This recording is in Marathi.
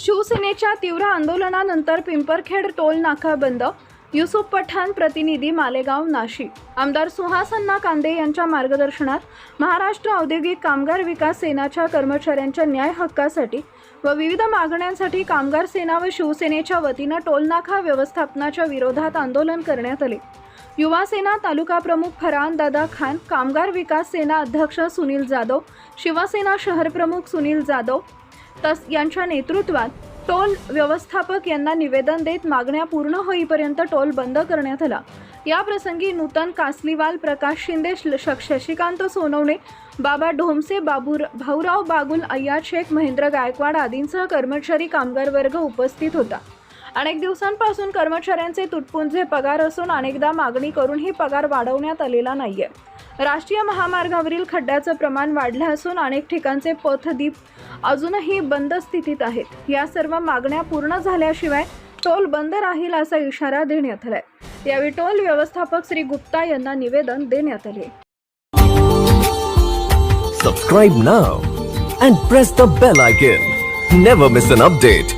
शिवसेनेच्या तीव्र आंदोलनानंतर पिंपरखेड टोल नाका बंद. युसुफ पठाण, प्रतिनिधी मालेगाव, नाशिक. आमदार सुहास कांदे यांच्या मार्गदर्शनात महाराष्ट्र औद्योगिक कामगार विकास सेनाच्या कर्मचाऱ्यांच्या न्याय हक्कासाठी व विविध मागण्यांसाठी कामगार सेना व शिवसेनेच्या वतीनं टोलनाका व्यवस्थापनाच्या विरोधात आंदोलन करण्यात आले. युवा सेना तालुका प्रमुख फरहान दादा खान, कामगार विकास सेना अध्यक्ष सुनील जाधव, शिवसेना शहर प्रमुख सुनील जाधव यांच्या नेतृत्वात टोल व्यवस्थापक यांना निवेदन देत मागण्या पूर्ण होईपर्यंत टोल बंद करण्यात आला. या प्रसंगी नूतन कासलीवाल, प्रकाश शिंदे, शशिकांत सोनवणे, बाबा ढोमसे, भाऊराव बागुल, अय्याद शेख, महेंद्र गायकवाड आदींसह कर्मचारी कामगार वर्ग उपस्थित होता. अनेक दिवसांपासून कर्मचाऱ्यांचे तुटपुंजे पगार असून अनेकदा मागणी करूनही पगार वाढवण्यात आलेला नाहीये. राष्ट्रीय महामार्गावरील खड्ड्याचं प्रमाण वाढलं असून अनेक ठिकाणचे पथदीप अजूनही बंद स्थितीत आहेत. या सर्व मागण्या पूर्ण झाल्याशिवाय टोल बंद राहील असा इशारा देण्यात आलाय. यावेळी टोल व्यवस्थापक श्री गुप्ता यांना निवेदन देण्यात आले. Subscribe now and press the bell icon. Never miss an update.